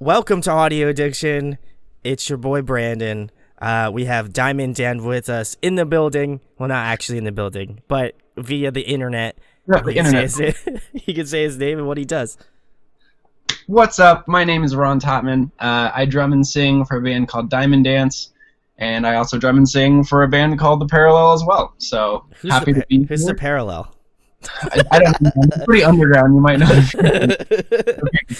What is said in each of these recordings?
Welcome to Audio Addiction. It's your boy Brandon. We have Diamond Dan with us in the building. Well, not actually in the building, but via the internet. Yeah, the internet. He can say his name and what he does. What's up? My name is Ron Totman. I drum and sing for a band called Diamond Dance, and I also drum and sing for a band called The Parallel as well. So happy to be Who's here. The Parallel? I don't know. It's pretty underground. You might know.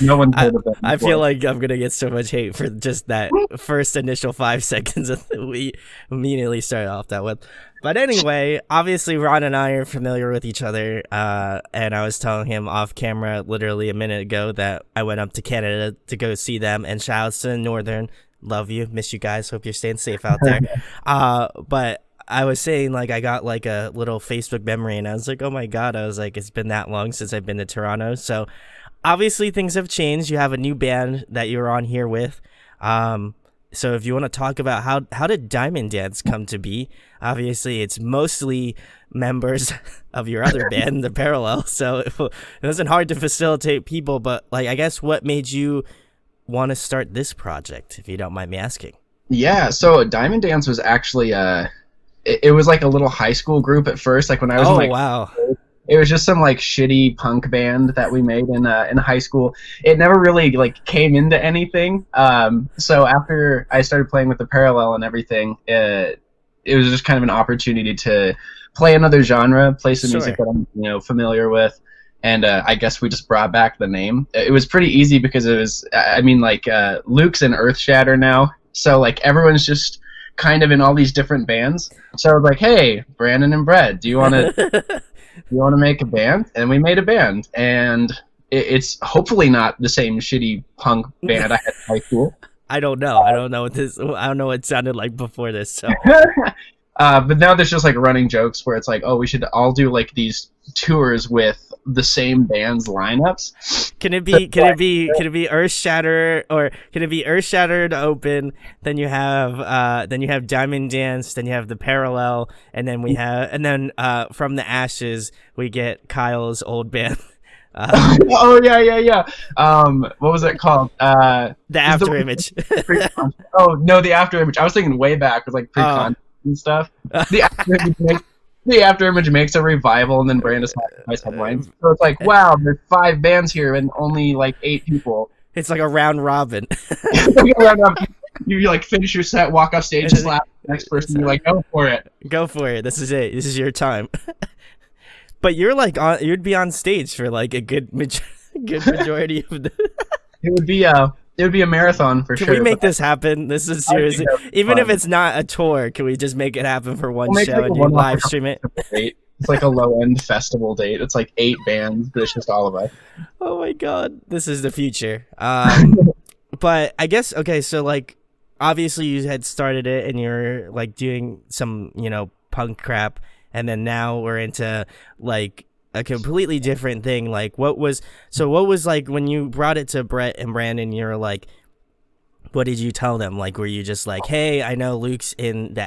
No one's heard of that before. I feel like I'm gonna get so much hate for just that first initial 5 seconds that we immediately started off that with. But anyway, obviously Ron and I are familiar with each other, and I was telling him off camera literally a minute ago that I went up to Canada to go see them, and shoutouts to Northern. Love you, miss you guys, hope you're staying safe out there. But I was saying, like, I got like a little Facebook memory, and I was like, oh my god, I was like, it's been that long since I've been to Toronto. So obviously things have changed. You have a new band that you're on here with. So if you want to talk about how did Diamond Dance come to be? Obviously it's mostly members of your other band, The Parallel. So it wasn't hard to facilitate people, but like, I guess what made you want to start this project, if you don't mind me asking? Yeah, so Diamond Dance was actually it was like a little high school group at first. Like when I was in like, wow. It was just some like shitty punk band that we made in high school. It never really like came into anything. So after I started playing with The Parallel and everything, it was just kind of an opportunity to play another genre, play some music that I'm familiar with, and I guess we just brought back the name. It was pretty easy because it was Luke's in Earthshatter now, so like everyone's just kind of in all these different bands. So I was like, hey, Brandon and Brett, do you want to make a band? And we made a band, and it's hopefully not the same shitty punk band I had in high school. I don't know what it sounded like before this. So. But now there's just like running jokes where it's like, oh, we should all do like these tours with the same band's lineups. Can it be Earthshatter, or can it be Earthshatter to open? Then you have Diamond Dance, then you have The Parallel, and then from the ashes we get Kyle's old band. Oh yeah. What was it called? The After Image. Oh no, the After Image. I was thinking way back with like pre-con and stuff. The After Image makes a revival, and then Brandis has headlines. So it's like, wow, there's 5 bands here and only like 8 people. It's like a round robin. You like finish your set, walk off stage, slap the next person. You're like, go for it. Go for it. This is it. This is your time. But you're like you'd be on stage for like a good majority of the. It would be a marathon for sure. Can we make this happen? This is seriously, even if it's not a tour, can we just make it happen for one show and you live stream it? It's like a low-end festival date. It's like 8 bands, but it's just all of us. Oh my god, this is the future. But I guess, okay, so like, obviously you had started it and you're like doing some, punk crap, and then now we're into like a completely different thing. Like what was like when you brought it to Brett and Brandon, you're like, what did you tell them? Like, were you just like, hey, I know Luke's in the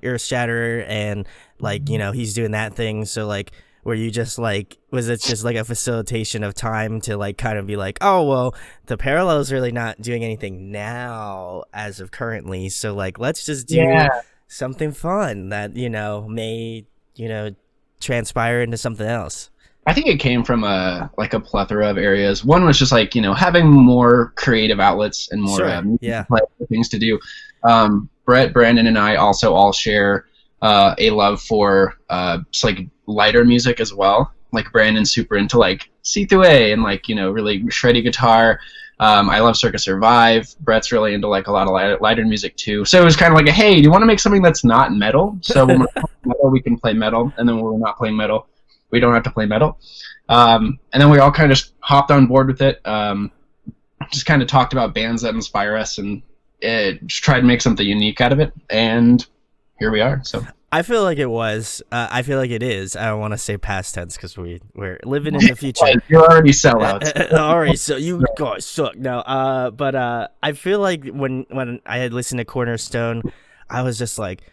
Earthshatter, and like, he's doing that thing, so like, were you just like, was it just like a facilitation of time to like kind of be like, oh well, The Parallel is really not doing anything now as of currently, so like, let's just do something fun that may transpire into something else? I think it came from a plethora of areas. One was just like, having more creative outlets and more things to do. Brett, Brandon, and I also all share a love for just like lighter music as well. Like Brandon's super into like C2A and like, really shreddy guitar. I love Circa Survive. Brett's really into like a lot of lighter music too. So it was kind of like, hey, do you want to make something that's not metal? So when we're playing metal, we can play metal, and then when we're not playing metal, we don't have to play metal. And then we all kind of just hopped on board with it. Just kind of talked about bands that inspire us, and just tried to make something unique out of it. And here we are. So I feel like it was. I feel like it is. I don't want to say past tense because we're living in the future. You're already sellouts. Alright, so you guys suck. No, but I feel like when I had listened to Cornerstone, I was just like,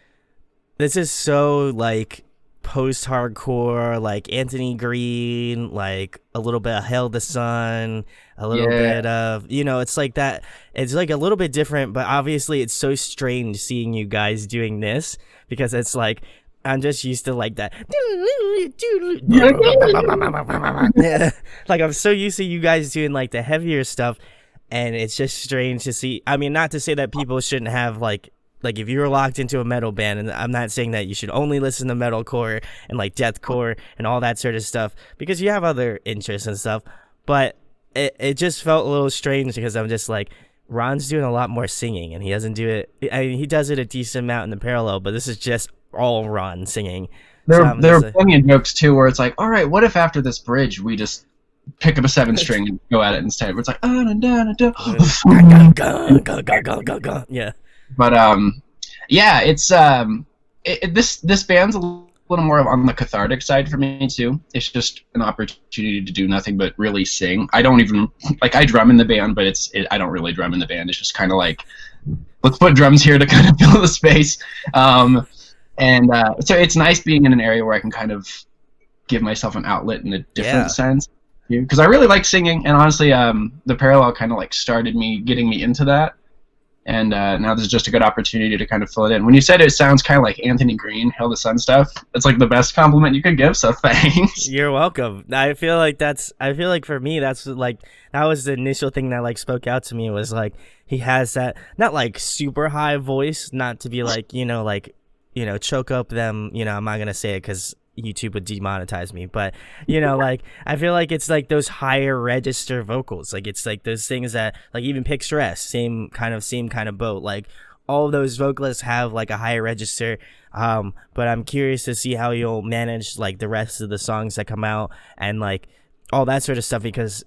this is so like post-hardcore, like Anthony Green, like a little bit of Hail the Sun, a little bit of, it's like that. It's like a little bit different, but obviously it's so strange seeing you guys doing this, because it's like, I'm just used to like that. Yeah. Like, I'm so used to you guys doing like the heavier stuff, and it's just strange to see. I mean, not to say that people shouldn't have like if you're locked into a metal band, and I'm not saying that you should only listen to metalcore and like deathcore and all that sort of stuff, because you have other interests and stuff, but it just felt a little strange, because I'm just like, Ron's doing a lot more singing, and he doesn't do it. I mean, he does it a decent amount in the parallel, but this is just all Ron singing. There are plenty of jokes too where it's like, all right, what if after this bridge we just pick up a 7 string and go at it instead? Where it's like, yeah. But yeah, it's this band's a little more on the cathartic side for me too. It's just an opportunity to do nothing but really sing. I don't even like, I drum in the band, but I don't really drum in the band. It's just kind of like, let's put drums here to kind of fill the space. So it's nice being in an area where I can kind of give myself an outlet in a different sense. Because I really like singing, and honestly, the parallel kind of like started getting me into that. And now this is just a good opportunity to kind of fill it in. When you said it sounds kind of like Anthony Green, Hail the Sun stuff, it's like the best compliment you could give, so thanks. You're welcome. I feel like for me, that's like, that was the initial thing that like spoke out to me, was like, he has that, not like super high voice, not to be like, choke up them, I'm not going to say it because YouTube would demonetize me, but like, I feel like it's like those higher register vocals, like it's like those things that like even Picturesque, same kind of boat, like all of those vocalists have like a higher register, but I'm curious to see how you'll manage like the rest of the songs that come out and like all that sort of stuff, because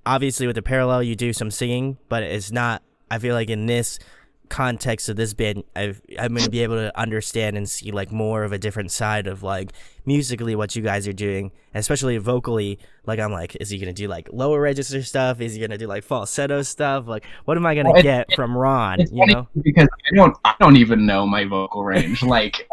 obviously with the parallel you do some singing, but it's not, I feel like in this context of this band, I'm going to be able to understand and see like more of a different side of like musically what you guys are doing, especially vocally. Like, I'm like, is he going to do like lower register stuff? Is he going to do like falsetto stuff? Like, what am I going to get from Ron? Because I don't even know my vocal range. Like,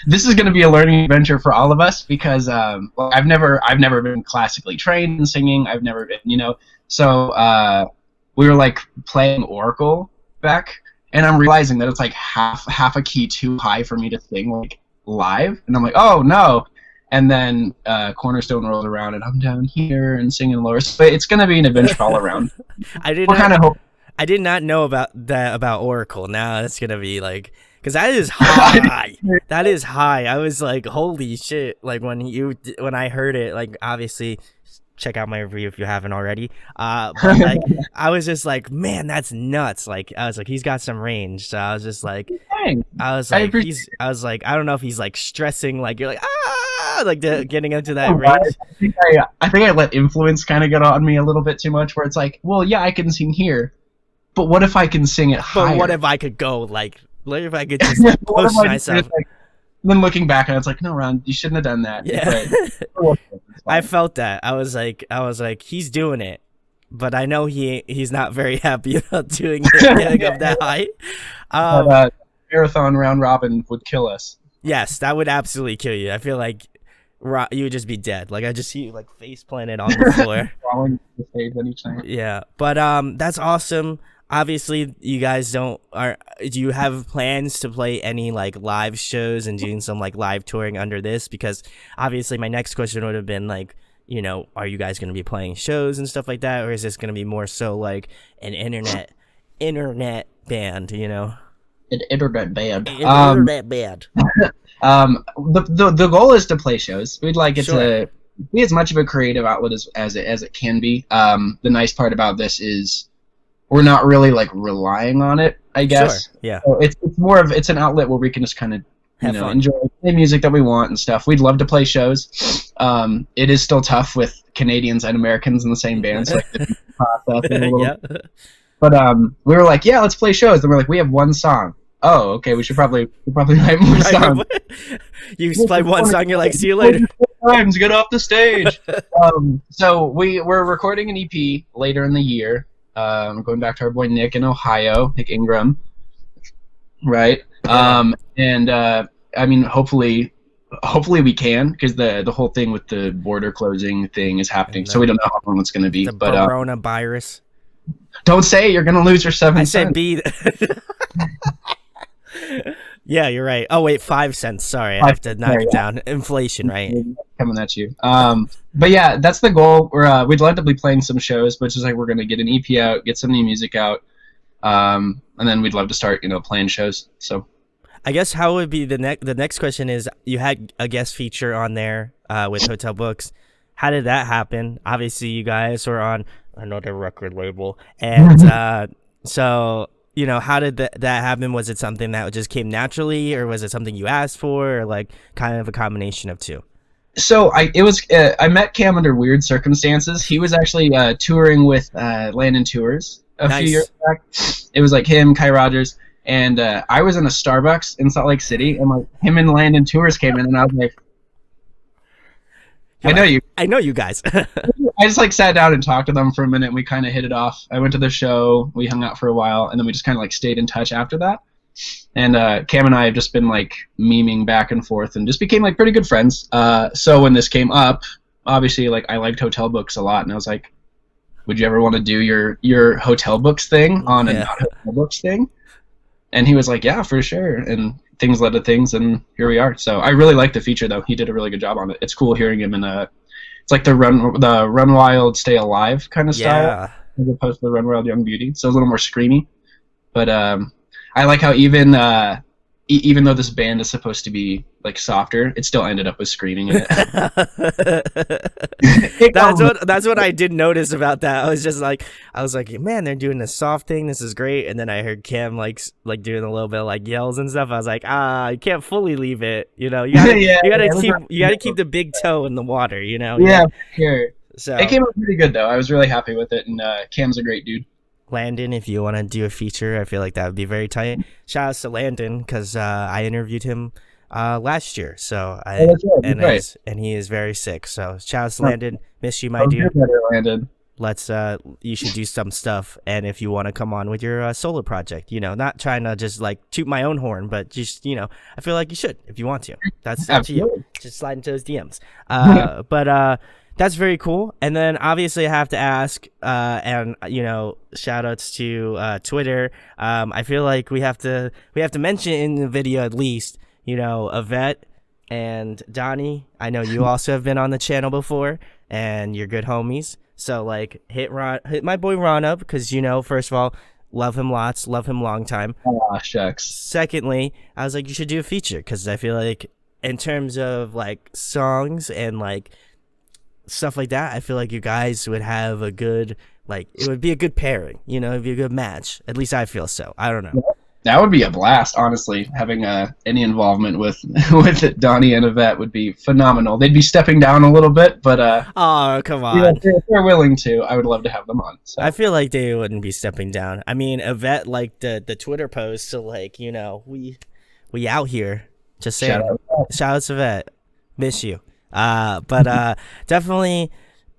this is going to be a learning adventure for all of us, because I've never been classically trained in singing. I've never been, so we were like playing Oracle back, and I'm realizing that it's like half a key too high for me to sing like live, and I'm like, oh no. And then Cornerstone rolls around, and I'm down here and singing lower. So it's gonna be an adventure all around. I did not know about that about Oracle. Now it's gonna be like, because that is high. That is high. I was like, holy shit! Like when I heard it, like obviously, check out my review if you haven't already. But like, I was just like, man, that's nuts. Like, I was like, he's got some range. So I was just like, I was like, I don't know if he's like stressing, like you're like, like getting into that range. I think I let influence kind of get on me a little bit too much, where it's like, well, yeah, I can sing here, but what if I can sing it higher? But what if I could go like, what if I could just like, push myself? Then looking back, and it's like, no, Ron, you shouldn't have done that. Yeah. I felt that. I was like, he's doing it, but I know he's not very happy about doing it, getting up that high. Marathon round robin would kill us. Yes, that would absolutely kill you. I feel like you would just be dead. Like, I just see you like face planted on the floor. Falling to the stage any time. Yeah, but that's awesome. Obviously, you guys do you have plans to play any like live shows and doing some like live touring under this? Because obviously my next question would have been like, are you guys going to be playing shows and stuff like that? Or is this going to be more so like an internet band, An internet band. Internet band. The goal is to play shows. We'd like it to be as much of a creative outlet as it can be. The nice part about this is we're not really like relying on it, I guess. Sure. Yeah. So it's more of an outlet where we can just kind of enjoy the music that we want and stuff. We'd love to play shows. It is still tough with Canadians and Americans in the same band, so like the process is a little. Yeah. But we were like, yeah, let's play shows. Then we're like, we have one song. Oh, okay, we should probably write more songs. You play one song, you're like, see you later. Times, get off the stage. So we're recording an EP later in the year. Going back to our boy Nick in Ohio, Nick Ingram, right? And I mean, hopefully hopefully we can, because the whole thing with the border closing thing is happening, so we don't know how long it's going to be. The but coronavirus. Don't say it, you're going to lose your 7 I cents. said B. Yeah, you're right. Oh wait, 5 cents. Sorry, I have to knock it down. Inflation, right? Coming at you. But yeah, that's the goal. We'd love to be playing some shows, but just like we're gonna get an EP out, get some new music out, and then we'd love to start, playing shows. So, I guess how would be the next question is, you had a guest feature on there with Hotel Books. How did that happen? Obviously, you guys were on another record label, and so. How did that happen? Was it something that just came naturally, or was it something you asked for, or like kind of a combination of two? So I met Cam under weird circumstances. He was actually touring with Landon Tours a few years back. It was like him, Kai Rogers, and I was in a Starbucks in Salt Lake City, and like him and Landon Tours came in, and I was like, I know you guys. I just like sat down and talked to them for a minute, and we kind of hit it off. I went to the show, we hung out for a while, and then we just kind of like stayed in touch after that. And Cam and I have just been like memeing back and forth, and just became like pretty good friends. So when this came up, obviously like I liked Hotel Books a lot, and I was like, would you ever want to do your Hotel Books thing on a not Hotel Books thing? And he was like, yeah, for sure. And things led to things, and here we are. So I really like the feature, though. He did a really good job on it. It's cool hearing him in it's like the Run Wild, Stay Alive kind of style, as opposed to the Run Wild, Young Beauty. So a little more screamy. But I like how even though this band is supposed to be like softer, it still ended up with screaming in it. That's what I did notice about that. I was like, man, they're doing this soft thing. This is great. And then I heard Cam like doing a little bit of like yells and stuff. I was like, you can't fully leave it. You gotta keep the big toe in the water. Yeah, sure. So it came out pretty good though. I was really happy with it, and Cam's a great dude. Landon, if you want to do a feature, I feel like that would be very tight. Shout out to Landon, because I interviewed him last year, and he is very sick. So shout out to Landon, miss you, my dude. Landon. You should do some stuff, and if you want to come on with your solo project, not trying to just like toot my own horn, but just I feel like you should if you want to. That's up to you. Just slide into those DMs. But that's very cool. And then obviously I have to ask, and shout outs to Twitter. I feel like we have to mention in the video at least, Yvette and Donnie. I know you also have been on the channel before, and you're good homies. So like hit my boy Ron up, because first of all, love him lots, love him long time. Oh shucks. Secondly, I was like, you should do a feature, because I feel like in terms of like songs and like stuff like that, I feel like you guys would have a good, like, it would be a good pairing, it'd be a good match. At least I feel so. I don't know. That would be a blast, honestly. Having any involvement with Donnie and Yvette would be phenomenal. They'd be stepping down a little bit, but oh, come on. If they're willing to, I would love to have them on. So. I feel like they wouldn't be stepping down. I mean, Yvette liked the Twitter post, so like, we out here. Just saying. Shout out to Yvette. Miss you. But definitely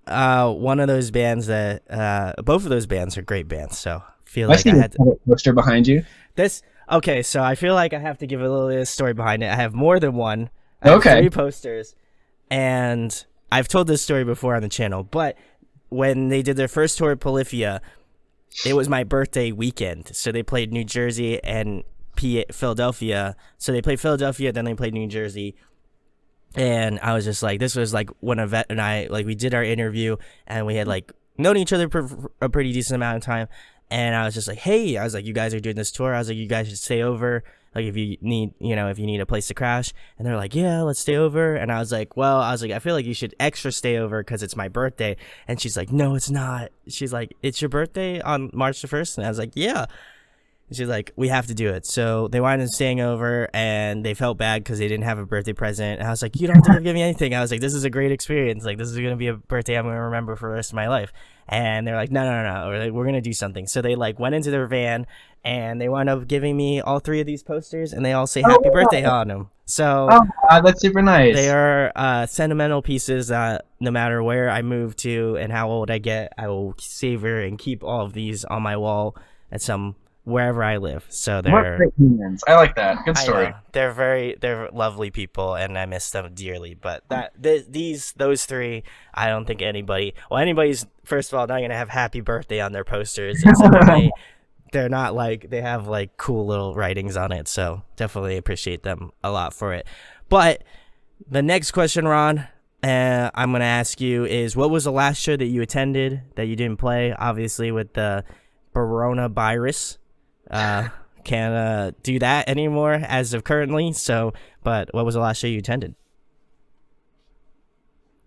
one of those bands that both of those bands are great bands. So feel like I had a poster behind you. Okay, so I feel like I have to give a little bit of story behind it. I have more than one. I have 3 posters, and I've told this story before on the channel. But when they did their first tour at Polyphia, it was my birthday weekend. So they played New Jersey and Philadelphia. So they played Philadelphia, then they played New Jersey. And I was just like, this was like when Yvette and I, like, we did our interview, and we had like known each other for a pretty decent amount of time. And I was just like, hey, I was like, you guys are doing this tour. I was like, you guys should stay over. Like, if you need, if you need a place to crash. And they're like, yeah, let's stay over. And I was like, I feel like you should extra stay over because it's my birthday. And she's like, no, it's not. She's like, it's your birthday on March the 1st? And I was like, yeah. And she's like, we have to do it. So they wanted staying over, and they felt bad because they didn't have a birthday present. And I was like, you don't have to give me anything. I was like, this is a great experience. Like, this is going to be a birthday I'm going to remember for the rest of my life. And they're like, no. We're going to do something. So they like went into their van, and they wound up giving me all 3 of these posters, and they all say happy birthday on them. So that's super nice. They are sentimental pieces that no matter where I move to and how old I get, I will savor and keep all of these on my wall at some wherever I live. So What great humans. I like that. Good story. I know. They're lovely people, and I miss them dearly. But those three, I don't think anybody's first of all not gonna have happy birthday on their posters, and secondly, they're not like they have like cool little writings on it. So definitely appreciate them a lot for it. But the next question, Ron, I'm gonna ask you is, what was the last show that you attended that you didn't play? Obviously, with the coronavirus. Can't do that anymore as of currently. So, but what was the last show you attended?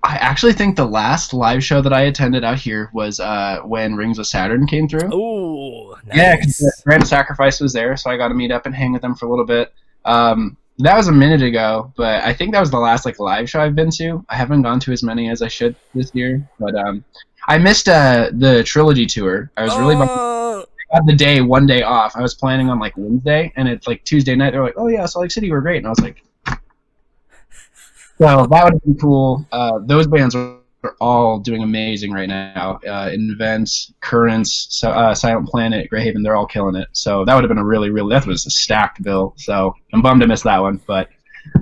I actually think the last live show that I attended out here was when Rings of Saturn came through. Oh, nice. Yeah, because Grand Sacrifice was there, so I got to meet up and hang with them for a little bit. That was a minute ago, but I think that was the last like live show I've been to. I haven't gone to as many as I should this year, but I missed the trilogy tour. I was really bummed. I got one day off. I was planning on like Wednesday, and it's like Tuesday night. They're like, "Oh yeah, Salt Lake City were great," and I was like, "So that would have been cool." Those bands are all doing amazing right now. Invent, Currents, Silent Planet, Greyhaven, they're all killing it. So that would have been that was a stacked bill. So I'm bummed to miss that one, but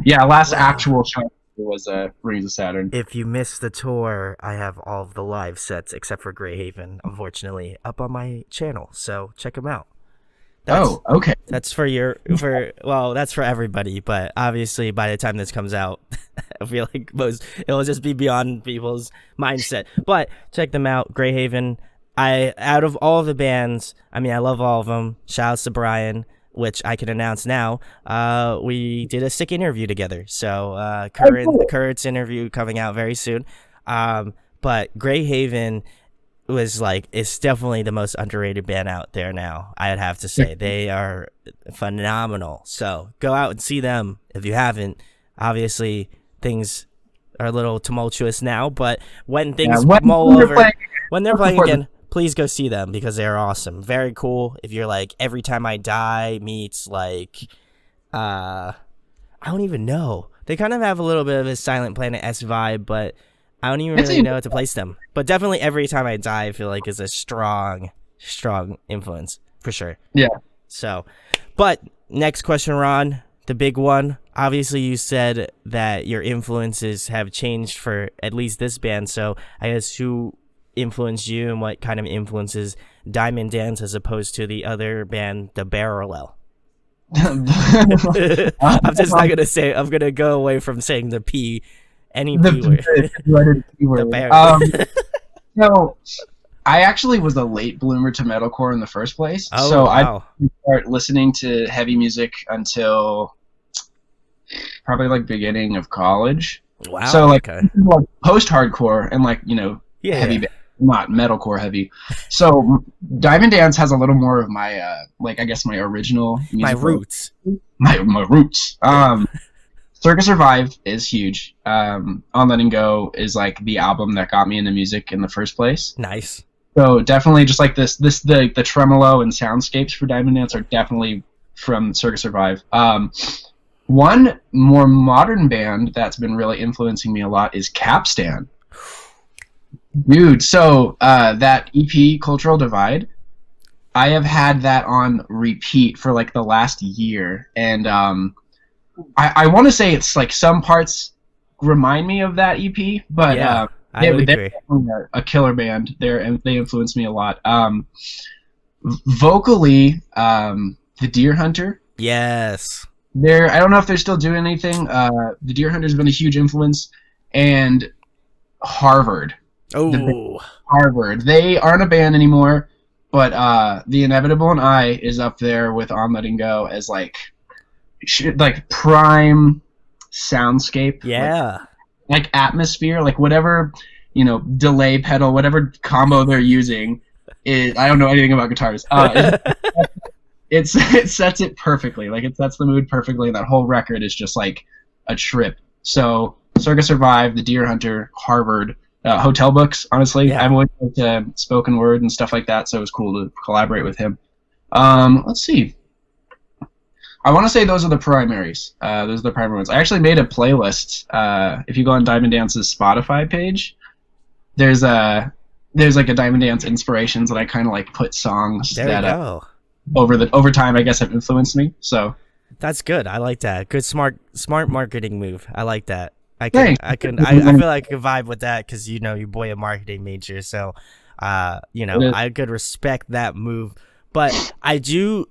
yeah, last actual show was Rings of Saturn. If you missed the tour, I have all of the live sets except for Greyhaven, unfortunately, up on my channel. So check them out. Okay. That's for that's for everybody. But obviously, by the time this comes out, I feel like it'll just be beyond people's mindset. But check them out, Greyhaven. Out of all of the bands, I mean, I love all of them. Shouts to Brian, which I can announce now. We did a sick interview together. So Kurt's interview coming out very soon. But Greyhaven it's definitely the most underrated band out there now. I'd have to say they are phenomenal. So go out and see them if you haven't. Obviously, things are a little tumultuous now, but when things mull over, when they're playing again, please go see them because they're awesome. Very cool. If you're like Every Time I Die meets like, I don't even know. They kind of have a little bit of a Silent Planet-esque vibe, but I don't even really know how to place them. But definitely Every Time I Die, I feel like is a strong influence for sure. Yeah. So, but next question, Ron, the big one. Obviously, you said that your influences have changed for at least this band. So I guess who influenced you and what kind of influences Diamond Dance as opposed to the other band, The Barrel? I'm just not gonna say. I'm gonna go away from saying the P. Any P word. The Barrel. So I actually was a late bloomer to metalcore in the first place. Oh, so wow. I didn't start listening to heavy music until probably like beginning of college. Wow. So like post-hardcore and like, heavy, not metalcore heavy. So Diamond Dance has a little more of my I guess my original music. My roots. My roots. Circus Survive is huge. On Letting Go is like the album that got me into music in the first place. Nice. So definitely just like the tremolo and soundscapes for Diamond Dance are definitely from Circus Survive. One more modern band that's been really influencing me a lot is Capstan. Dude, so that EP, Cultural Divide, I have had that on repeat for like the last year, and I want to say it's like some parts remind me of that EP, but they're definitely a killer band. They influenced me a lot. Vocally, the Deer Hunter. Yes. I don't know if they're still doing anything. The Deer Hunter's been a huge influence, and Harvard. Oh, Harvard. They aren't a band anymore, but The Inevitable and I is up there with On Letting Go as like prime soundscape. Yeah. Like atmosphere, like whatever, delay pedal, whatever combo they're using. I don't know anything about guitars. It sets it perfectly. Like it sets the mood perfectly. And that whole record is just like a trip. So Circus Survive, The Deer Hunter, Harvard, Hotel Books. Honestly, I've always liked spoken word and stuff like that. So it was cool to collaborate with him. Let's see. I want to say those are the primaries. Those are the primary ones. I actually made a playlist. If you go on Diamond Dance's Spotify page, there's like a Diamond Dance inspirations, and I kind of like put songs there that you go. over time, I guess, have influenced me. So That's good. I like that. Good, smart marketing move. I like that. thanks. I feel like I could vibe with that because you boy a marketing major, so I could respect that move. But I do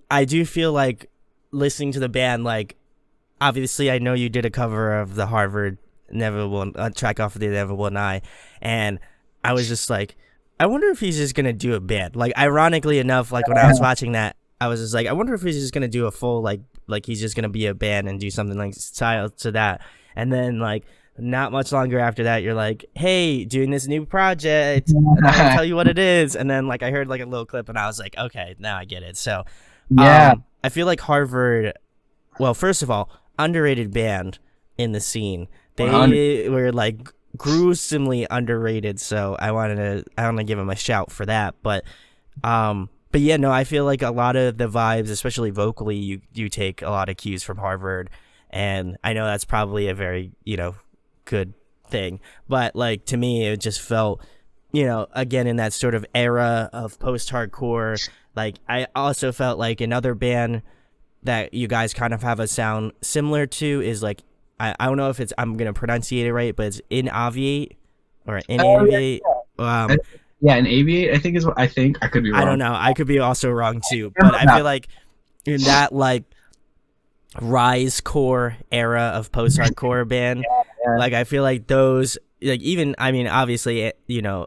feel like listening to the band, like obviously I know you did a cover of the Harvard Inevitable track off of the Inevitable and and I was just like, I wonder if he's just gonna do a band. Like ironically enough, like when I was watching that, I was just like, I wonder if he's just gonna do a full like he's just gonna be a band and do something like style to that. And then like not much longer after that, you're like, hey, doing this new project, and I'm gonna tell you what it is. And then like I heard like a little clip, and I was like, okay, now I get it. So yeah, I feel like Harvard. Well, first of all, underrated band in the scene. They 100. were like gruesomely underrated, so I want to give them a shout for that. But yeah, no, I feel like a lot of the vibes, especially vocally, you take a lot of cues from Harvard, and I know that's probably a very good thing, but like to me, it just felt again in that sort of era of post-hardcore. Like I also felt like another band that you guys kind of have a sound similar to is like I don't know if I'm gonna pronunciate it right, but it's In Aviate or In Aviate. Yeah, In Aviate, I think is what I think. I could be wrong. I don't know. I could be also wrong too, but I feel like in that like rise core era of post-hardcore band, like I feel like those, like even I mean obviously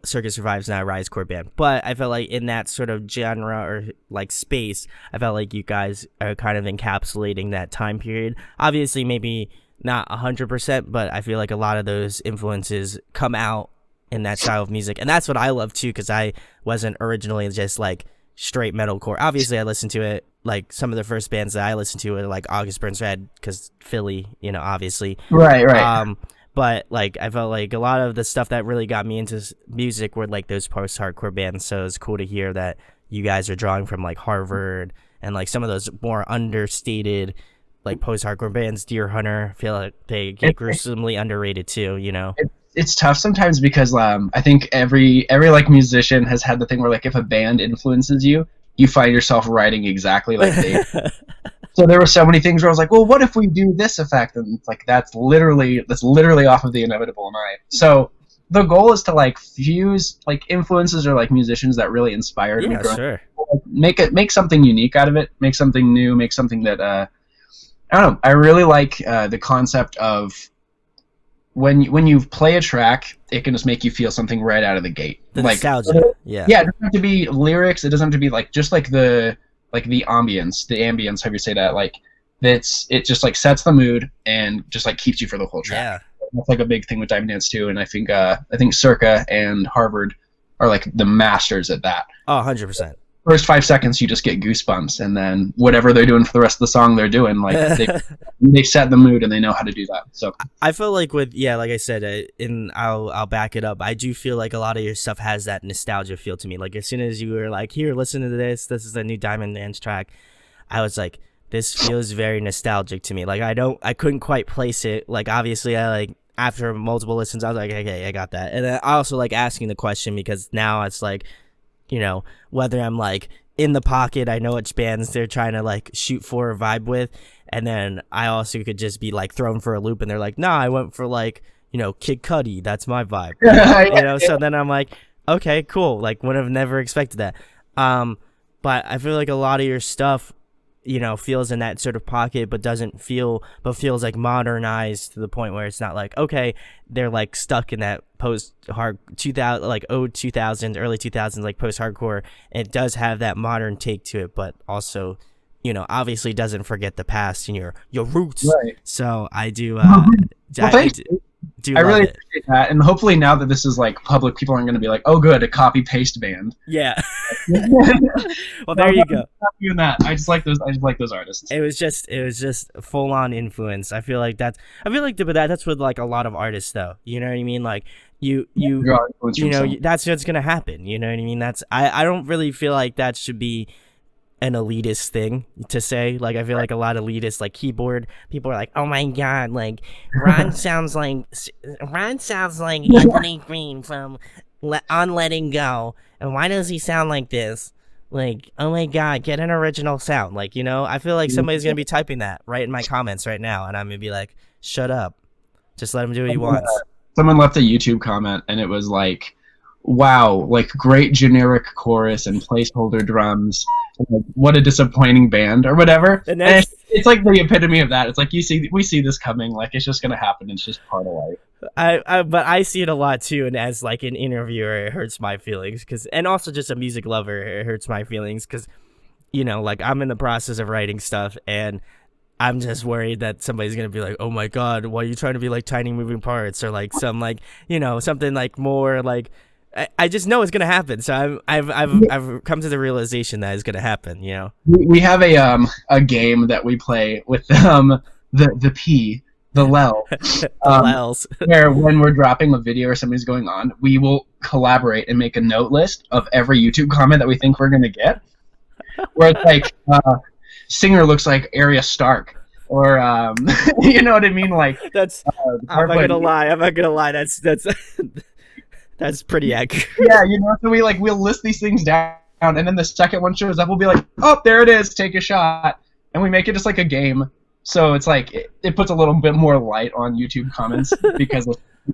Circus Survive's not a rise core band, but I felt like in that sort of genre or like space, I felt like you guys are kind of encapsulating that time period. Obviously maybe not 100%, but I feel like a lot of those influences come out in that style of music, and that's what I love too, because I wasn't originally just like straight metalcore. Obviously I listened to it, like some of the first bands that I listened to were like August Burns Red, because Philly, obviously. Right. But like I felt like a lot of the stuff that really got me into music were like those post-hardcore bands, so it's cool to hear that you guys are drawing from like Harvard and like some of those more understated like post-hardcore bands. Deer Hunter, I feel like they get gruesomely underrated too, It's tough sometimes because I think every like musician has had the thing where like if a band influences you, you find yourself writing exactly like they. So there were so many things where I was like, well, what if we do this effect? And it's like that's literally off of the Inevitable and I. So the goal is to like fuse like influences or like musicians that really inspired me. Sure. Make something unique out of it. Make something new. Make something that I don't know. I really like the concept of when you play a track, it can just make you feel something right out of the gate. The like nostalgia. Yeah. It doesn't have to be lyrics. It doesn't have to be like just like the ambience, how you say that, like it just like sets the mood and just like keeps you for the whole track. Yeah, that's like a big thing with Diving Dance too, and I think Circa and Harvard are like the masters at that. Oh, 100%. First 5 seconds you just get goosebumps, and then whatever they're doing for the rest of the song, they're doing like they set the mood and they know how to do that. So I feel like like I said, I'll back it up. I do feel like a lot of your stuff has that nostalgia feel to me. Like as soon as you were like, here, listen to this is the new Diamond Dance track, I was like, this feels very nostalgic to me. Like I couldn't quite place it. Like obviously I like after multiple listens I was like, okay, I got that. And then I also like asking the question because now it's like, whether I'm like in the pocket, I know which bands they're trying to like shoot for or vibe with, and then I also could just be like thrown for a loop and they're like, nah, I went for like Kid Cudi, that's my vibe. So then I'm like, okay, cool, like would have never expected that. But I feel like a lot of your stuff feels in that sort of pocket but feels like modernized to the point where it's not like, okay, they're like stuck in that post-hard 2000 like 2000 early 2000s like post-hardcore. It does have that modern take to it, but also obviously doesn't forget the past and your roots, right? So I do I really appreciate that, and hopefully now that this is like public, people aren't going to be like, "Oh, good, a copy paste band." Yeah. Well, there you go. Doing that, I just like those artists. It was just full on influence. I feel like that's with like a lot of artists though. You know what I mean? Like that's what's gonna happen. You know what I mean? I don't really feel like that should be an elitist thing to say. Like I feel like a lot of elitists like keyboard people are like, oh my god, like Ron sounds like Anthony Green from On Letting Go, and why does he sound like this? like, oh my god, get an original sound. Like, you know, I feel like somebody's gonna be typing that right in my comments right now, and I'm gonna be like, shut up, just let him do what he wants. Someone left a YouTube comment, and it was like, wow, like great generic chorus and placeholder drums. Like, what a disappointing band, or whatever. And it's like the epitome of that. It's like we see this coming. Like it's just gonna happen. It's just part of life. But I see it a lot too, and as like an interviewer, it hurts my feelings and also just a music lover, it hurts my feelings because, you know, like I'm in the process of writing stuff, and I'm just worried that somebody's gonna be like, oh my god, why are you trying to be like tiny moving parts, or like some like, you know, something like more like. I just know it's gonna happen, so I've come to the realization that it's gonna happen. You know, we have a game that we play with the P, the Lel, the Lels, where when we're dropping a video or something's going on, we will collaborate and make a note list of every YouTube comment that we think we're gonna get. Where it's like, singer looks like Arya Stark, or you know what I mean? Like that's. I'm not gonna lie. That's. That's pretty accurate. Yeah, you know, so we'll list these things down, and then the second one shows up, we'll be like, oh, there it is, take a shot. And we make it just like a game. So it's like, it puts a little bit more light on YouTube comments because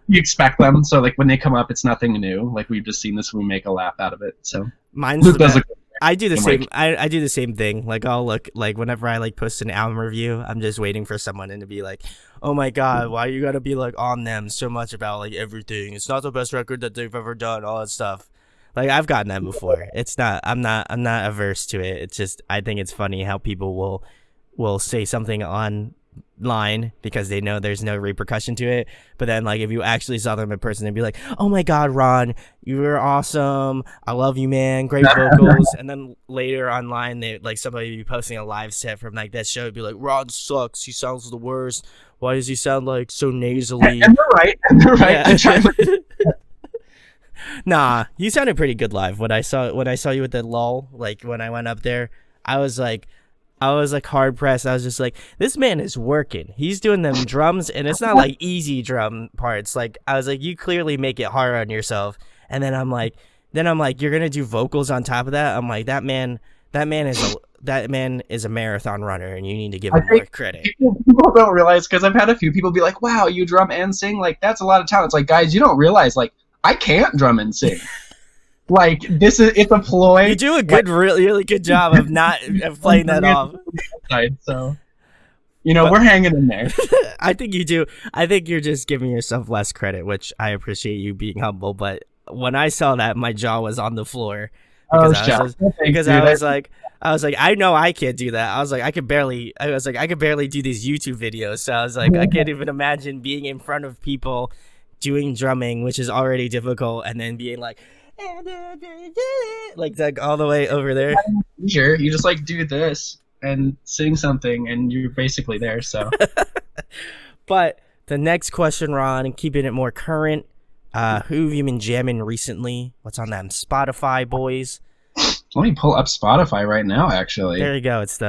you expect them. So like when they come up, it's nothing new. Like we've just seen this, we make a laugh out of it. So I do the same. I do the same thing. Like I'll look, like whenever I like post an album review, I'm just waiting for someone to be like, oh my god, why you gotta be like on them so much about like everything? It's not the best record that they've ever done, all that stuff. Like I've gotten that before. It's not. I'm not averse to it. It's just I think it's funny how people will say something online because they know there's no repercussion to it, but then like if you actually saw them in person, they'd be like, oh my god, Ron, you were awesome, I love you, man, great vocals. And then later online, they like somebody would be posting a live set from like that show, would be like, Ron sucks, he sounds the worst, why does he sound like so nasally? And they're right. Yeah. Nah, you sounded pretty good live. When I saw you at the lull, like when I went up there, I was like hard pressed. I was just like, this man is working. He's doing them drums, and it's not like easy drum parts. Like I was like, you clearly make it hard on yourself. And then I'm like, you're gonna do vocals on top of that. I'm like, that man is a marathon runner, and you need to give him more credit. People don't realize, because I've had a few people be like, wow, you drum and sing? Like that's a lot of talent. It's like, guys, you don't realize, like I can't drum and sing. Like it's a ploy. You do a good, really good job of playing that off. So, you know, we're hanging in there. I think you do. I think you're just giving yourself less credit, which I appreciate you being humble. But when I saw that, my jaw was on the floor because I was like, I know I can't do that. I was like, I could barely do these YouTube videos. So I was like, I can't even imagine being in front of people doing drumming, which is already difficult, and then being like all the way over there. Sure, you just like do this and sing something, and you're basically there. So, but the next question, Ron, and keeping it more current, who have you been jamming recently? What's on them Spotify, boys? Let me pull up Spotify right now. Actually, there you go. It's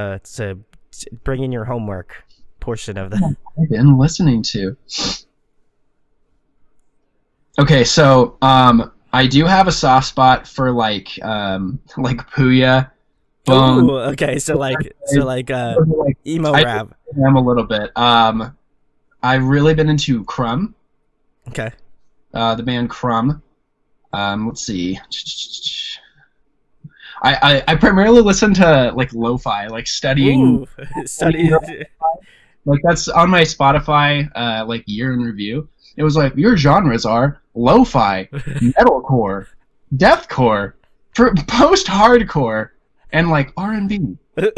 bring in your homework portion of that. I've been listening to. Okay, so I do have a soft spot for like Puya. Ooh, okay, so emo rap. I'm a little bit. I've really been into Crumb. Okay. The band Crumb. Let's see. I primarily listen to like lo-fi, like studying. Studying. Like that's on my Spotify like year in review. It was like, your genres are lo-fi, metalcore, deathcore, post-hardcore, and like R&B. There's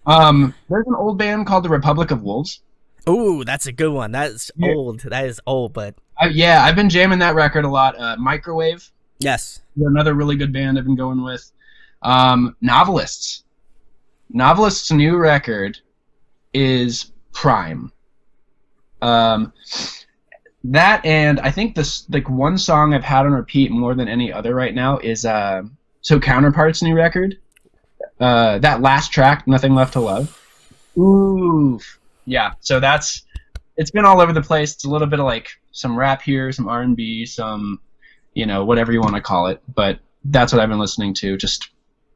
an old band called the Republic of Wolves. Ooh, that's a good one. That's old. That is old, but I've been jamming that record a lot. Microwave. Yes. Another really good band I've been going with. Novelists. Novelists' new record is prime. That, and I think this like one song I've had on repeat more than any other right now is So Counterpart's new record. That last track, Nothing Left to Love. Ooh. Yeah, so it's been all over the place. It's a little bit of like some rap here, some R&B, some, you know, whatever you want to call it. But that's what I've been listening to. Just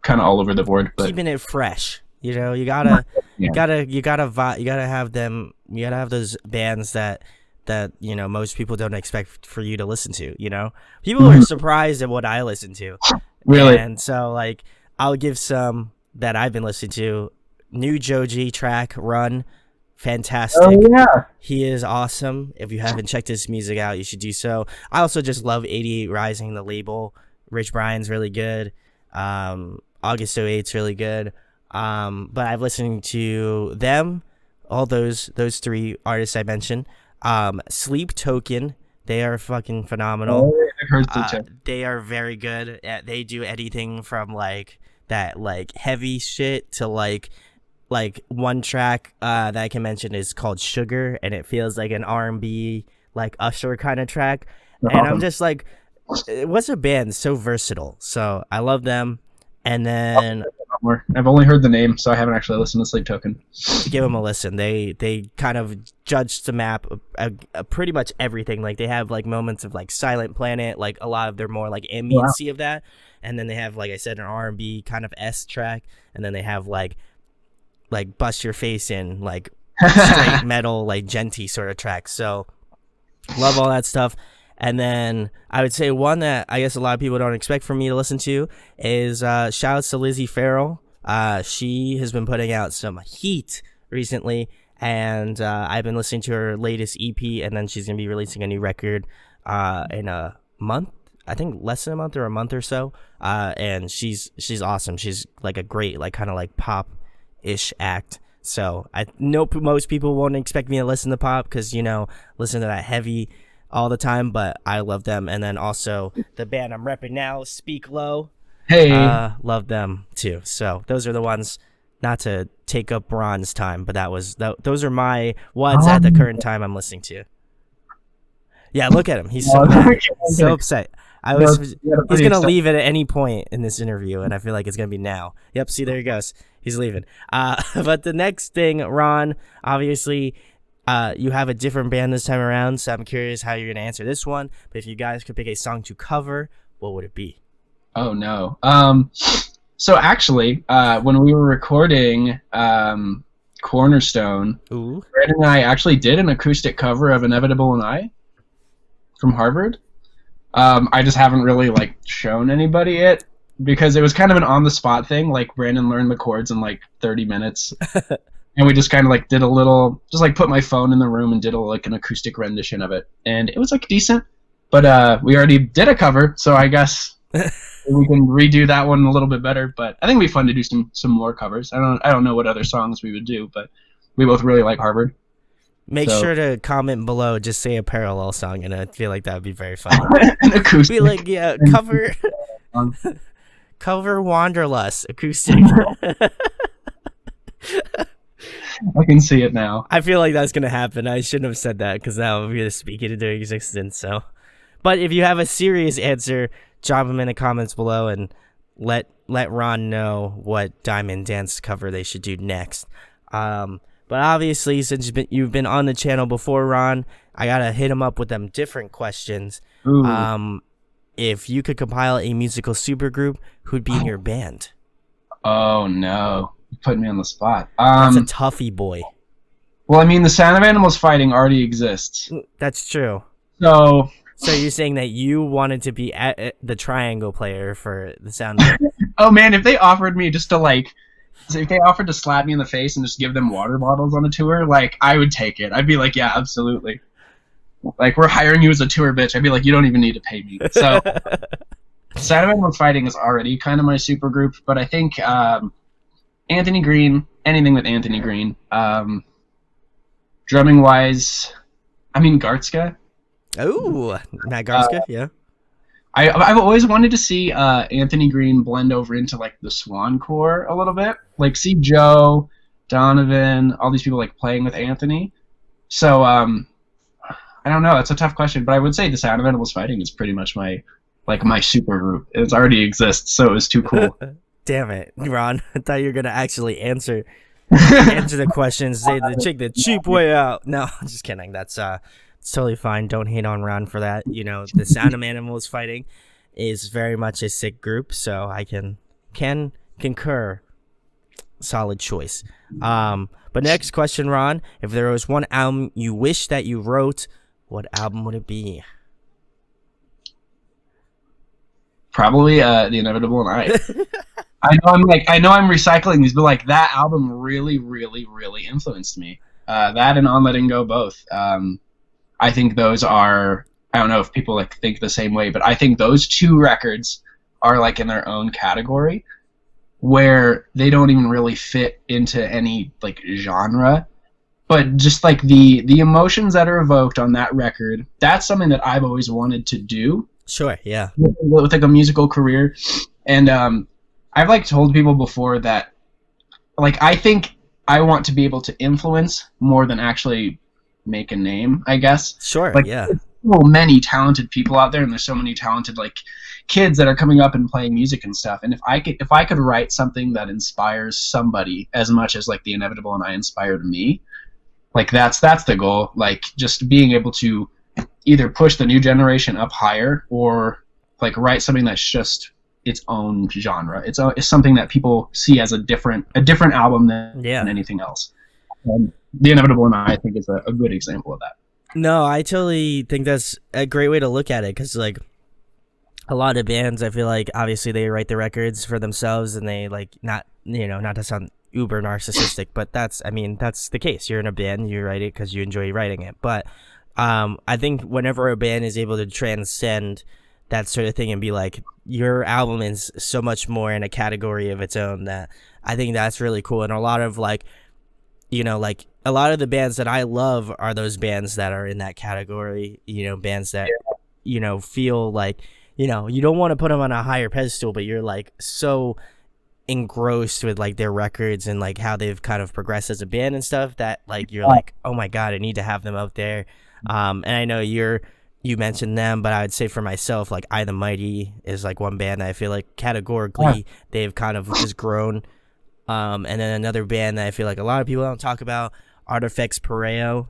kind of all over the board, but keeping it fresh. You know, you gotta have them. You gotta have those bands that you know most people don't expect for you to listen to. You know, people are surprised at what I listen to. Really, and so like I'll give some that I've been listening to. New Joji track, Run, fantastic. Oh yeah, he is awesome. If you haven't checked his music out, you should do so. I also just love 88 Rising, the label. Rich Brian's really good. August 08's really good. But I've listened to them, all those three artists I mentioned. Sleep Token, they are fucking phenomenal. Oh, I've heard Sleep Token. They are very good. They do anything from like that like heavy shit to like one track that I can mention is called Sugar, and it feels like an R&B like Usher kind of track. And I'm just like, what's a band so versatile? So I love them. And then I've only heard the name, so I haven't actually listened to Sleep Token. Give them a listen. They kind of judge the map pretty much everything. Like they have like moments of like Silent Planet, like a lot of their more like ambiency of that, and then they have, like I said, an R&B kind of S track, and then they have like Bust Your Face In, like straight metal, like genty sort of tracks. So love all that stuff. And then I would say one that I guess a lot of people don't expect for me to listen to is shouts to Lizzie Farrell. She has been putting out some heat recently, and I've been listening to her latest EP, and then she's going to be releasing a new record in a month. I think less than a month or a month or so. And she's awesome. She's like a great, like kind of like pop-ish act. So I know most people won't expect me to listen to pop because, you know, listen to that heavy all the time, but I love them. And then also the band I'm repping now, Speak Low. Hey, love them too. So those are the ones, not to take up Ron's time, but those are my ones at the current time I'm listening to. Yeah, look at him. He's so mad. So upset. He's gonna leave it at any point in this interview, and I feel like it's gonna be now. Yep, see, there he goes. He's leaving. But the next thing, Ron, obviously, you have a different band this time around, so I'm curious how you're gonna answer this one. But if you guys could pick a song to cover, what would it be? Oh no. So actually, when we were recording Cornerstone, Brandon and I actually did an acoustic cover of Inevitable and I from Harvard. I just haven't really like shown anybody it because it was kind of an on the spot thing. Like Brandon learned the chords in like 30 minutes. And we just kind of like did a little, just like put my phone in the room and did like an acoustic rendition of it. And it was like decent, but we already did a cover, so I guess we can redo that one a little bit better. But I think it'd be fun to do some more covers. I don't know what other songs we would do, but we both really like Harvard. Make sure to comment below, just say a parallel song, and I feel like that would be very funny. An acoustic. Be like, yeah, cover Wanderlust acoustic. I can see it now. I feel like that's gonna happen. I shouldn't have said that because now we're gonna speak it into existence. So, but if you have a serious answer, drop them in the comments below and let Ron know what Diamond Dance cover they should do next. But obviously, since you've been on the channel before, Ron, I gotta hit him up with them different questions. Ooh. If you could compile a musical supergroup, who'd be in your band? Oh no. Putting me on the spot. That's a toughie, boy. Well, I mean, the Sound of Animals Fighting already exists. That's true. So you're saying that you wanted to be at the triangle player for the Sound of Animals? Oh man, if they offered me just to if they offered to slap me in the face and just give them water bottles on a tour, like I would take it. I'd be like, yeah, absolutely. Like, we're hiring you as a tour bitch. I'd be like, you don't even need to pay me. So Sound of Animals Fighting is already kind of my super group, but I think Anthony Green, anything with Anthony Green. Drumming wise, I mean Gartzka. Oh, Matt Gartzka, yeah. I've always wanted to see Anthony Green blend over into like the Swan Core a little bit, like see Joe, Donavan, all these people like playing with Anthony. So I don't know. It's a tough question, but I would say the Sound of Animals Fighting is pretty much my super group. It already exists, so it was too cool. Damn it, Ron! I thought you were gonna actually answer the questions. Say the cheap way out. No, just kidding. That's it's totally fine. Don't hate on Ron for that. You know, the Sound of Animals Fighting is very much a sick group, so I can concur. Solid choice. But next question, Ron. If there was one album you wish that you wrote, what album would it be? Probably The Inevitable and I know I'm recycling these, but like that album really, really, really influenced me. That and On Letting Go both. I think those are, I don't know if people like think the same way, but I think those two records are like in their own category where they don't even really fit into any like genre, but just like the emotions that are evoked on that record, that's something that I've always wanted to do. Sure, yeah. With like a musical career. And I've like told people before that like I think I want to be able to influence more than actually make a name, I guess. Sure, like, yeah. There's so many talented people out there, and there's so many talented like kids that are coming up and playing music and stuff. And if I could write something that inspires somebody as much as like The Inevitable and I inspired me, like that's the goal. Like just being able to either push the new generation up higher or like write something that's just its own genre. It's something that people see as a different album than anything else. The Inevitable and I think is a good example of that. No, I totally think that's a great way to look at it, because like a lot of bands, I feel like obviously they write the records for themselves and they like not to sound uber narcissistic, but that's the case. You're in a band, you write it because you enjoy writing it. But I think whenever a band is able to transcend that sort of thing and be like, your album is so much more in a category of its own, that I think that's really cool. And a lot of like, like a lot of the bands that I love are those bands that are in that category, bands that, feel like, you don't want to put them on a higher pedestal, but you're like so engrossed with like their records and like how they've kind of progressed as a band and stuff that like you're like, oh my God, I need to have them out there. And I know you mentioned them, but I would say for myself, like I the Mighty is like one band that I feel like categorically they've kind of just grown. And then another band that I feel like a lot of people don't talk about, Artifacts Pareo.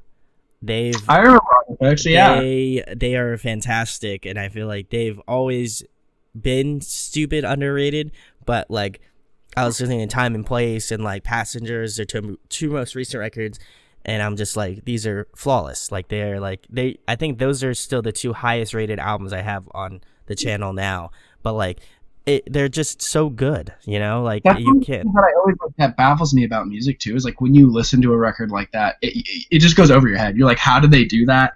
I remember Artifacts, yeah. They are fantastic, and I feel like they've always been stupid underrated, but like I was listening to Time and Place and like Passengers, their two most recent records, and I'm just like, these are flawless. Like I think those are still the two highest rated albums I have on the channel now, but like they're just so good, like that's you can't. That baffles me about music too, is like when you listen to a record like that, it just goes over your head. You're like, how did they do that?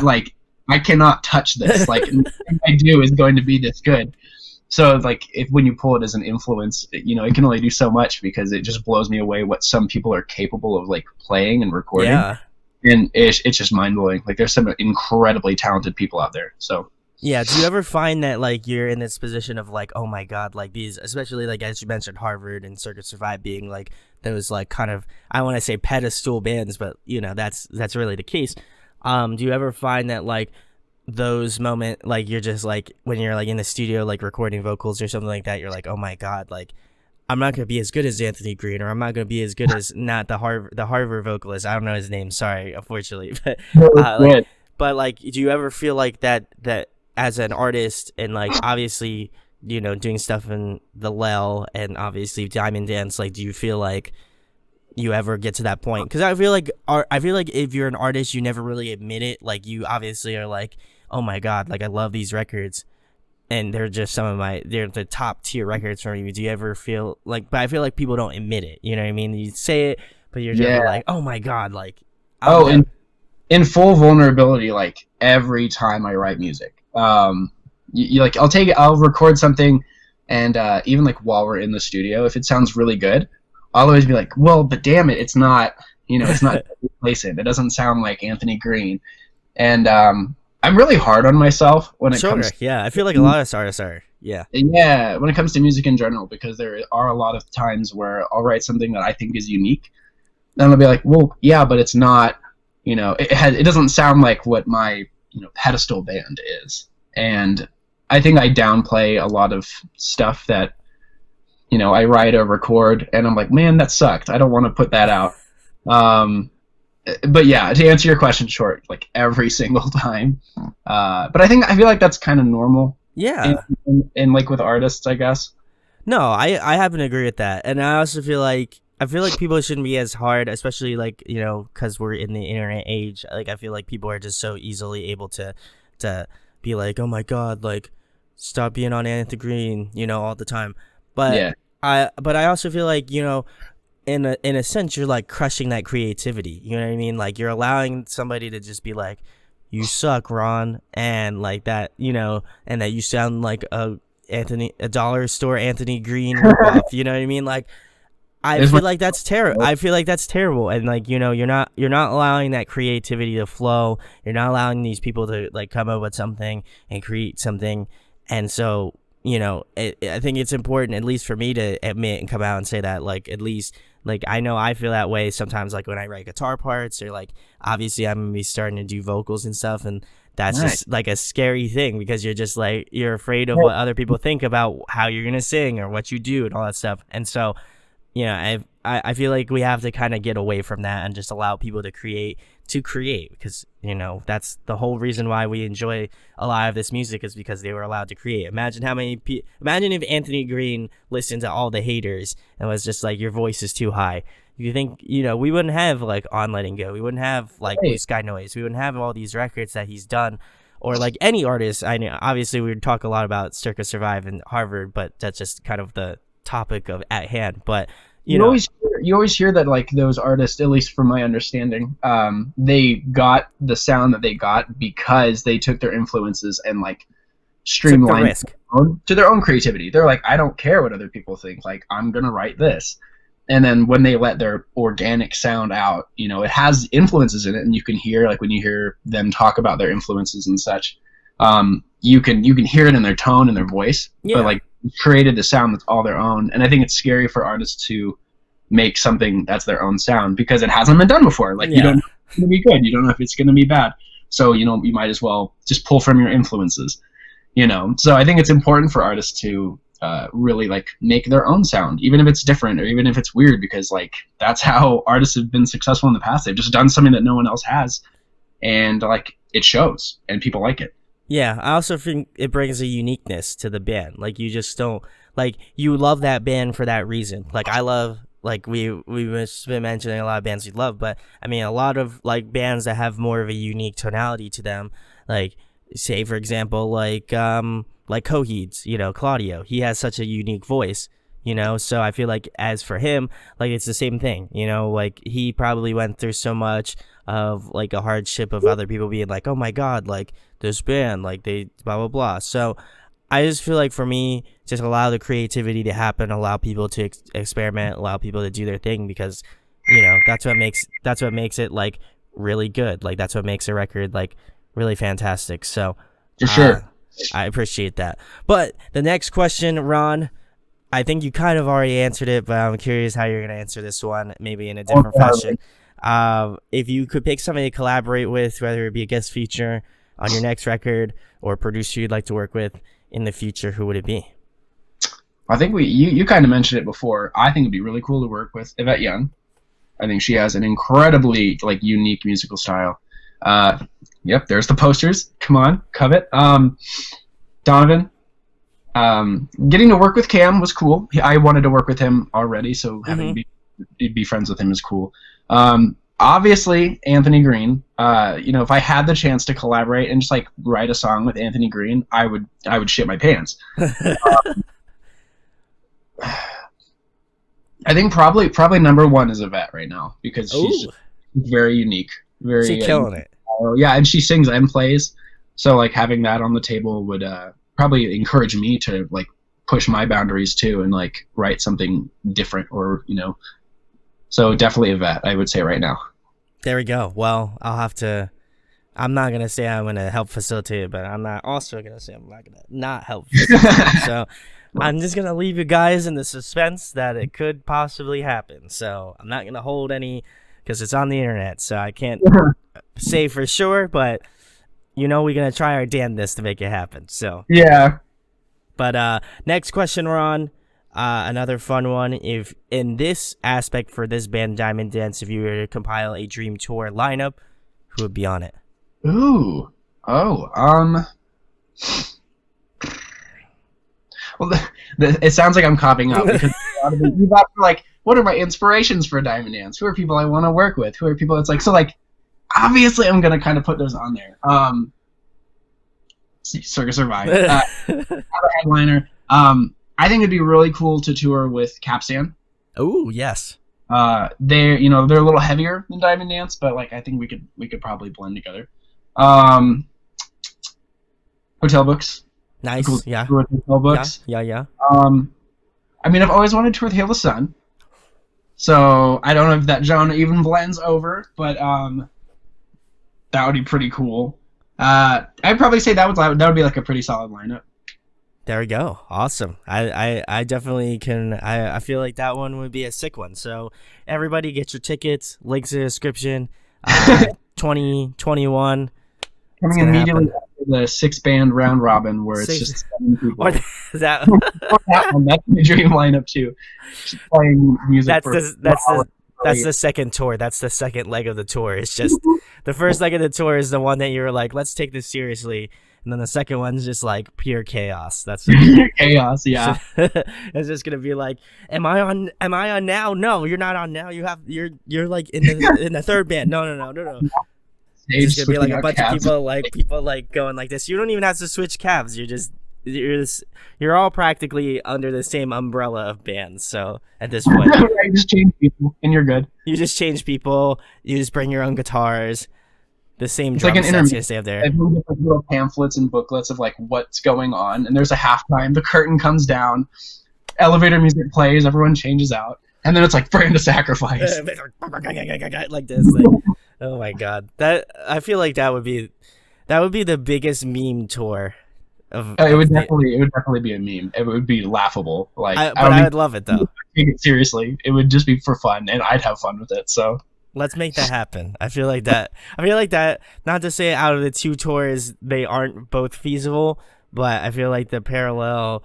Like I cannot touch this. Like nothing I do is going to be this good. So like when you pull it as an influence, it can only do so much, because it just blows me away what some people are capable of like playing and recording. Yeah. And it's just mind blowing. Like there's some incredibly talented people out there. So. Yeah, do you ever find that like you're in this position of like, oh my God, like these, especially like as you mentioned, Harvard and Circuit Survive being like those like kind of, I want to say pedestal bands, but that's really the case. Do you ever find that like those moments, like you're just like when you're like in the studio like recording vocals or something like that, you're like, oh my God, like I'm not gonna be as good as Anthony Green, or I'm not gonna be as good as not the Harvard vocalist. I don't know his name, sorry, unfortunately, but like, do you ever feel like that as an artist and like obviously doing stuff in the Lel and obviously Diamond Dance, like do you feel like you ever get to that point? Because I feel like if you're an artist, you never really admit it. Like you obviously are like, oh my God, like I love these records and they're just they're the top tier records for me. Do you ever feel like, but I feel like people don't admit it, you know what I mean? You say it, but you're just like, oh my God, like in full vulnerability, like every time I write music. Like I'll record something, and even like while we're in the studio, if it sounds really good, I'll always be like, well, but damn it, it's not It doesn't sound like Anthony Green. And I'm really hard on myself when it comes to, I feel like a lot of artists are. Yeah, when it comes to music in general, because there are a lot of times where I'll write something that I think is unique, and I'll be like, well, yeah, but it's not, it doesn't sound like what my pedestal band is. And I think I downplay a lot of stuff that I write or record, and I'm like, man, that sucked, I don't want to put that out. But yeah, to answer your question short, like every single time. But I feel like that's kind of normal. Yeah. And like with artists, I guess. No, I happen to agree with that, and I also feel like people shouldn't be as hard, especially like because we're in the internet age. Like I feel like people are just so easily able to be like, oh my god, like stop being on Anthony Green, all the time. But Yeah. I also feel like in a sense you're like crushing that creativity. You know what I mean? Like you're allowing somebody to just be like, you suck, Ron, and like that, and that you sound like a dollar store Anthony Green ripoff. You know what I mean? Like I There's feel one- like that's terrible. I feel like that's terrible, and like you're not allowing that creativity to flow. You're not allowing these people to like come up with something and create something, and so I think it's important, at least for me, to admit and come out and say that, like at least like I know I feel that way sometimes, like when I write guitar parts or like obviously I'm gonna be starting to do vocals and stuff, and that's Right. just like a scary thing because you're just like you're afraid of what other people think about how you're gonna sing or what you do and all that stuff, and so I feel like we have to kind of get away from that and just allow people to create because that's the whole reason why we enjoy a lot of this music, is because they were allowed to create. Imagine imagine if Anthony Green listened to all the haters and was just like, your voice is too high. You think we wouldn't have like On Letting Go, we wouldn't have like Blue Sky Noise, we wouldn't have all these records that he's done, or like any artist. I know obviously we would talk a lot about Circa Survive and Harvard, but that's just kind of the topic of at hand. But you always hear that like those artists, at least from my understanding, they got the sound that they got because they took their influences and like streamlined to their own creativity. They're like, I don't care what other people think, like I'm gonna write this. And then when they let their organic sound out, it has influences in it, and you can hear, like when you hear them talk about their influences and such, you can hear it in their tone and their voice. Yeah. But like created the sound that's all their own, and I think it's scary for artists to make something that's their own sound because it hasn't been done before. Like you don't know if it's gonna be good, you don't know if it's gonna be bad, so you might as well just pull from your influences. So I think it's important for artists to really like make their own sound, even if it's different or even if it's weird, because like that's how artists have been successful in the past. They've just done something that no one else has, and like it shows and people like it. Yeah, I also think it brings a uniqueness to the band. Like you just don't like, you love that band for that reason. Like I love, like we've been mentioning a lot of bands we love, but I mean a lot of like bands that have more of a unique tonality to them. Like say for example like Coheed's, Claudio. He has such a unique voice. So I feel like as for him, like it's the same thing, like he probably went through so much of like a hardship of other people being like, oh my god, like this band, like they blah blah blah. So I just feel like for me, just allow the creativity to happen, allow people to experiment, allow people to do their thing, because that's what makes it like really good. Like that's what makes a record like really fantastic. So for sure, I appreciate that. But the next question, Ron, I think you kind of already answered it, but I'm curious how you're going to answer this one, maybe in a different fashion. If you could pick somebody to collaborate with, whether it be a guest feature on your next record or a producer you'd like to work with in the future, who would it be? I think you kind of mentioned it before. I think it'd be really cool to work with Yvette Young. I think she has an incredibly like unique musical style. Yep, there's the posters. Come on, Covet. Donavan. Getting to work with Cam was cool. I wanted to work with him already, so having be friends with him is cool. Obviously, Anthony Green. If I had the chance to collaborate and just like write a song with Anthony Green, I would shit my pants. I think probably number one is Yvette right now, because she's very unique, she's killing it. Yeah, and she sings and plays, so like having that on the table would probably encourage me to like push my boundaries too and like write something different, or so definitely Yvette, I would say right now. There we go. Well, I'm not gonna say I'm gonna help facilitate it, but I'm not also gonna say I'm not gonna not help facilitate. So I'm just gonna leave you guys in the suspense that it could possibly happen. So I'm not gonna hold any, because it's on the internet, so I can't say for sure, but we're gonna try our damnedest to make it happen. So yeah. But next question, Ron. Another fun one. If in this aspect for this band Diamond Dance, if you were to compile a dream tour lineup, who would be on it? Ooh. Oh. Well, it sounds like I'm copying up because you've got like, what are my inspirations for Diamond Dance? Who are people I want to work with? Who are people that's like, so like, obviously I'm gonna kind of put those on there. Circus Survive, headliner. I think it'd be really cool to tour with Capstan. Oh yes. They're a little heavier than Diamond Dance, but like I think we could probably blend together. Hotel Books. Nice. Cool. Yeah. Hotel Books. Yeah. I mean, I've always wanted to tour with Hail the Sun, so I don't know if that genre even blends over, but that would be pretty cool. I'd probably say that would be like a pretty solid lineup. There we go. Awesome. I definitely can. I feel like that one would be a sick one. So everybody get your tickets. Links in the description. 2021. Coming immediately after the 6-band round robin where it's just 7 people. What is that? That's the dream lineup too. Just playing music. That's the second tour. That's the second leg of the tour. It's just the first leg of the tour is the one that you're like, let's take this seriously. And then the second one's just like pure chaos. That's pure chaos, yeah. It's just gonna be like, am I on now? No, you're not on now. You're like in the third band. No. It's gonna be like a bunch of people like going like this. You don't even have to switch cabs. You're all practically under the same umbrella of bands. So at this point, you just change people and you're good. You just change people. You just bring your own guitars. The same drum set's gonna stay up there. Everyone gets like little pamphlets and booklets of like what's going on, and there's a halftime. The curtain comes down, elevator music plays, everyone changes out, and then it's like Brand of Sacrifice, like this. Like, oh my god, I feel like that would be the biggest meme tour. It would definitely be a meme. It would be laughable. Like, I would love it though. Take it seriously. It would just be for fun, and I'd have fun with it. So. Let's make that happen. I feel like that. Not to say out of the two tours, they aren't both feasible, but I feel like the parallel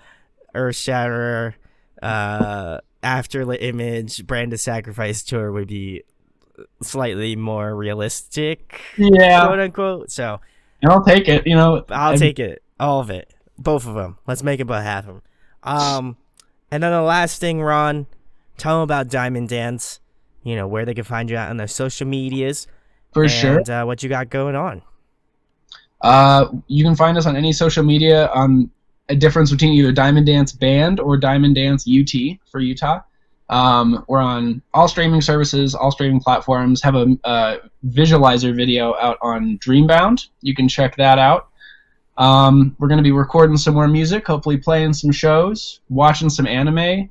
Earthshatterer, After the Image, Brand of Sacrifice tour would be slightly more realistic. Yeah. Quote unquote. So. And I'll take it. I'll take it. All of it. Both of them. Let's make it about half of them. And then the last thing, Ron, tell them about Diamond Dance. Where they can find you out on the social medias. For sure. And what you got going on. You can find us on any social media on a difference between either Diamond Dance Band or Diamond Dance UT for Utah. We're on all streaming services, all streaming platforms. Have a visualizer video out on Dreambound. You can check that out. We're going to be recording some more music, hopefully playing some shows, watching some anime.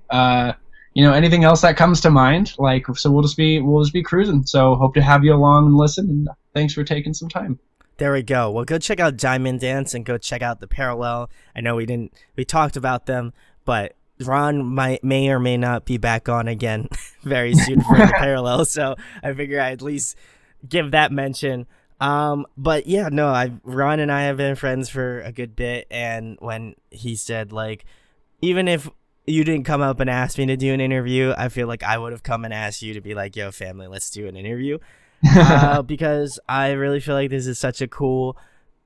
Anything else that comes to mind, so we'll just be cruising. So hope to have you along and listen, and thanks for taking some time. There we go. Well, go check out Diamond Dance and go check out the Parallel. I know we talked about them, but Ron may or may not be back on again very soon for the Parallel, so I figure I'd at least give that mention. But yeah, no, Ron and I have been friends for a good bit, and when he said like, even if you didn't come up and ask me to do an interview, I feel like I would have come and asked you to be like, yo, family, let's do an interview. Because I really feel like this is such a cool,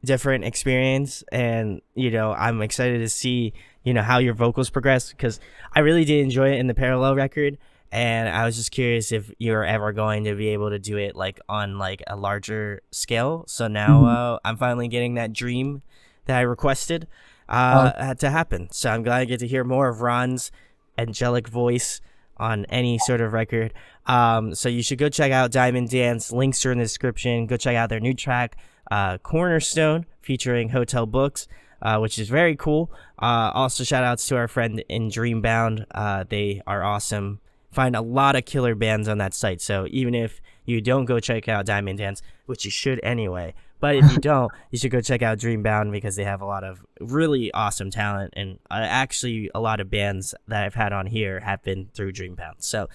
different experience. And, I'm excited to see, how your vocals progress, because I really did enjoy it in the Parallel record. And I was just curious if you're ever going to be able to do it like on like a larger scale. So now I'm finally getting that dream that I requested to happen. So I'm glad I get to hear more of Ron's angelic voice on any sort of record. So you should go check out Diamond Dance. Links are in the description. Go check out their new track, Cornerstone, featuring Hotel Books, which is very cool. Also shout outs to our friend in Dreambound. They are awesome. Find a lot of killer bands on that site. So even if you don't go check out Diamond Dance, which you should anyway, but if you don't, you should go check out Dreambound, because they have a lot of really awesome talent. And actually, a lot of bands that I've had on here have been through Dreambound. So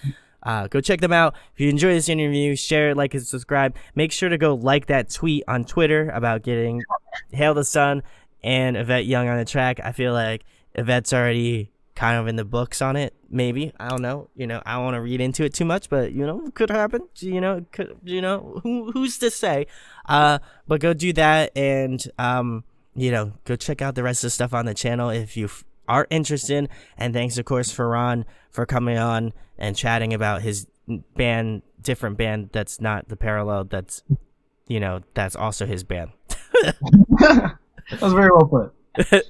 go check them out. If you enjoy this interview, share it, like, and subscribe. Make sure to go like that tweet on Twitter about getting Hail the Sun and Yvette Young on the track. I feel like Yvette's already kind of in the books on it, maybe. I don't know. I don't want to read into it too much, but it could happen. Who's to say? But go do that, and go check out the rest of the stuff on the channel if you are interested in. And thanks, of course, for Ron for coming on and chatting about his different band that's not the Parallel, that's, that's also his band. That was very well put.